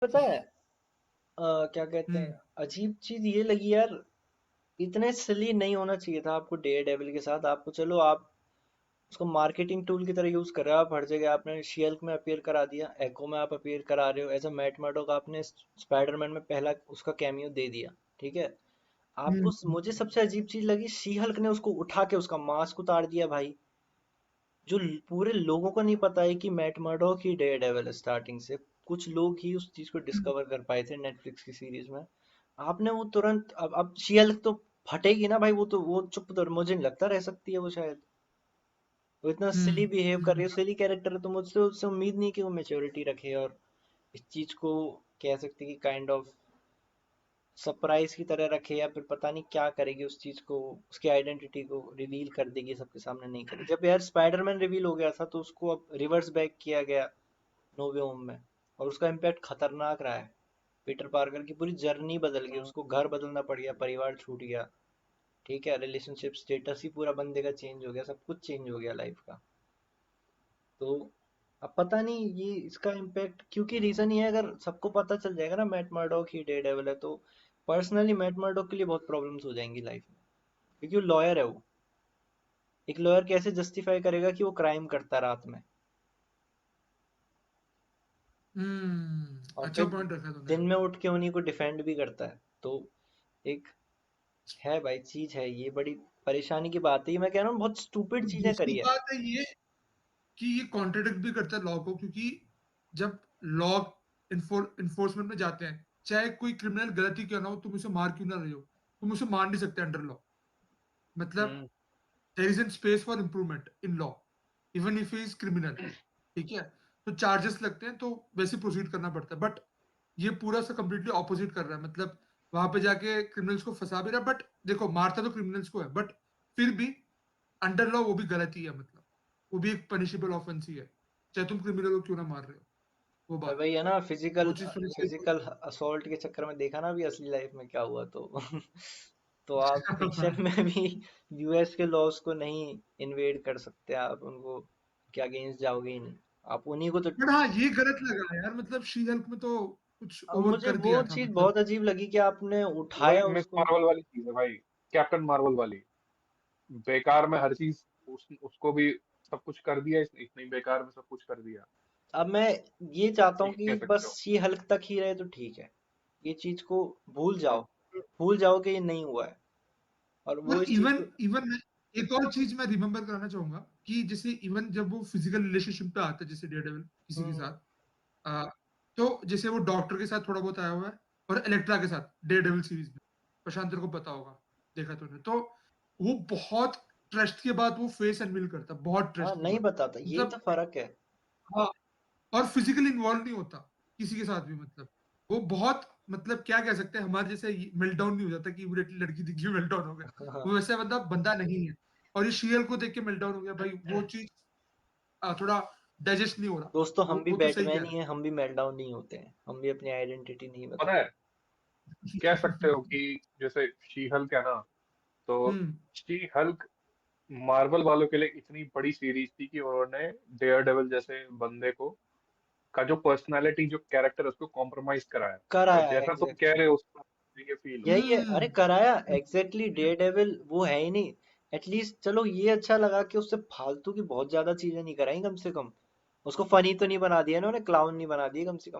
पता है क्या कहते हैं, हम्म। अजीब चीज ये लगी यार, इतने सिली नहीं होना चाहिए था आपको डेयर डेविल के साथ। आपको चलो आप उसको मार्केटिंग टूल की तरह यूज कर रहे हो, आप हर जगह आपने शील्क में अपीयर करा दिया, एको में आप अपीयर करा रहे हो, एज अ मैट मर्डॉक आपने स्पाइडरमैन में पहला उसका कैमियो दे दिया, ठीक है। आपको हम्म। मुझे सबसे अजीब चीज लगी, शी हल्क ने उसको उठा के उसका मास्क उतार दिया भाई। जो पूरे लोगों को नहीं पता है कि मैट मर्डॉक ही डेयर डेविल है स्टार्टिंग से, कुछ लोग ही उस चीज को हम्म। डिस्कवर कर पाए थे नेटफ्लिक्स की सीरीज में। आपने वो तुरंत, अब शी हल्क तो फटेगी ना भाई, वो तो वो चुप तो मुझे नहीं लगता रह सकती है वो शायद। वो इतना सिली बिहेव कर रही है, सिली कैरेक्टर है, तो मुझसे उससे उम्मीद नहीं कि वो मेच्योरिटी रखे और इस चीज को कह सकते हैं कि काइंड ऑफ सरप्राइज की तरह रखे, या फिर पता नहीं क्या करेगी उस चीज को, उसकी आइडेंटिटी को रिवील कर देगी, सबके सामने नहीं करेगी। जब यार स्पाइडरमैन रिवील हो गया था तो उसको अब रिवर्स बैक किया गया नो वे होम में, और उसका इम्पैक्ट खतरनाक रहा है। पीटर पार्कर की पूरी जर्नी बदल गई, उसको घर बदलना पड़ गया, परिवार छूट गया, ठीक है, रिलेशनशिप स्टेटस ही पूरा बंदे का चेंज हो गया, सब कुछ चेंज हो गया लाइफ का। तो अब पता नहीं ये इसका इम्पैक्ट, क्योंकि रीजन ये है, अगर सबको पता चल जाएगा ना मैट मर्डॉक ही डेयरडेविल है, तो पर्सनली मैट मर्डॉक के लिए बहुत प्रॉब्लम्स हो जाएंगी लाइफ में। क्योंकि वो लॉयर है वो, एक लॉयर कैसे जस्टिफाई करेगा कि वो क्राइम करता है रात में, और अच्छा फिर पॉइंट रखा तूने। दिन में उठ के उन्हीं को डिफेंड भी करता है। तो एक है भाई, चीज है ये, बड़ी परेशानी की बात है ये, मैं कह रहा हूँ बहुत स्टूपिड और चीजें दूसरी करी है। बात है ये कि ये कॉन्ट्रडिक्ट भी करता है लॉ को, क्योंकि जब लॉ इन्फोर्समेंट में जाते हैं, चाहे कोई क्रिमिनल गलती क्यों ना हो, तुम उसे मार क्यों ना रहे हो, तुम उसे मार नहीं सकते अंडर लॉ। मतलब hmm. There is an space for improvement in law, even if he is criminal. ठीक है, तो चार्जेस लगते हैं तो वैसे प्रोसीड करना पड़ता है, बट ये पूरा सा कंप्लीटली ऑपोजिट कर रहा है। मतलब वहां पे जाके क्रिमिनल्स को फंसा भी रहा है, बट देखो मारता तो क्रिमिनल्स को है, बट फिर भी अंडर लॉ वो भी गलती है। मतलब वो भी एक पनिशेबल ऑफेंस ही है, चाहे तुम क्रिमिनल को क्यों ना मार रहे हो। वो और बात, वही है ना, वो फिजिकल चीज थोड़ी सी फिजिकल असॉल्ट के चक्कर में देखा ना अभी असली लाइफ में क्या हुआ, तो तो आप फिक्शन में भी यूएस के लॉज को नहीं इन्वेड कर सकते, आप उनको के अगेंस्ट जाओगे ही नहीं, आप उन्हीं को तो। बट हाँ, ये गलत लगा यार, मतलब शी हल्क में तो कुछ अब ओवर मुझे कर वो दिया था चीज मतलब। बहुत अजीब लगी कि आपने वही उठाया मिस उसको। मार्वल वाली चीज है भाई, कैप्टन मार्वल वाली। बेकार में हर चीज, उसको भी सब कुछ कर दिया, इतनी बेकार में सब कुछ कर दिया। अब मैं ये चाहता हूँ ये कि कह सकते बस हो। ये हल्क तक ही रहे तो ठीक है, ये चीज को भूल जाओ, भूल जाओ कि ये नहीं हुआ है, और वो और इस चीज इवन को। इवन एक और चीज मैं रिमेम्बर कराना चाहूंगा कि जैसे इवन जब वो फिजिकल रिलेशनशिप पे आता है, जैसे डेयरडेविल किसी के हम्म। साथ, आ, तो जैसे वो डॉक्टर के साथ थोड़ा बहुत आया हुआ है, और इलेक्ट्रा के साथ डेयरडेविल सीरीज में, प्रशांत तेरे को पता होगा, देखा तूने तो। वो बहुत ट्रस्ट के बाद वो फेस अनवील करता है, बहुत हाँ, ट्रस्ट के नहीं बाद। बताता, यही मतलब तो फर्क है। हाँ, और फिजिकली इन्वॉल्व नहीं होता किसी के साथ भी। मतलब वो बहुत, मतलब क्या कह सकते हैं, हमारे जैसे मेल्टडाउन नहीं हो जाता कि इमीडिएटली लड़की दिखी मेल्टडाउन हो गया। वो वैसा बंदा बंदा नहीं है। और ये शीयल को देख के मेल्टडाउन हो गया भाई, वो चीज थोड़ा डाइजेस्ट नहीं हो रहा। दोस्तों, हम भी वो तो सही कह बैटमैन ही रहे हैं, हम भी मेल्टडाउन नहीं होते हैं, हम भी अपनी आइडेंटिटी नहीं पता बताते। है, कह सकते हो कि जैसे शी हल्क है ना, तो हम्म। शी हल्क मार्वल वालों के लिए इतनी बड़ी सीरीज थी कि उन्होंने डेयर डेविल जैसे बंदे को, का जो पर्सनालिटी, जो कैरेक्टर है, उसको कॉम्प्रोमाइज कराया। और कराया जैसा तुम कह एग्जैक्टली, रहे हो उसको ये फील हुआ। यही है, अरे हम्म। कराया एग्जैक्टली, डेयरडेविल वो है ही नहीं। एटलीस्ट चलो ये अच्छा लगा कि उससे फालतू की बहुत ज्यादा चीजें नहीं कराई कम से कम, उसको फनी तो नहीं बना दिया ना उन्होंने, क्लाउन नहीं बना दिया कम से कम।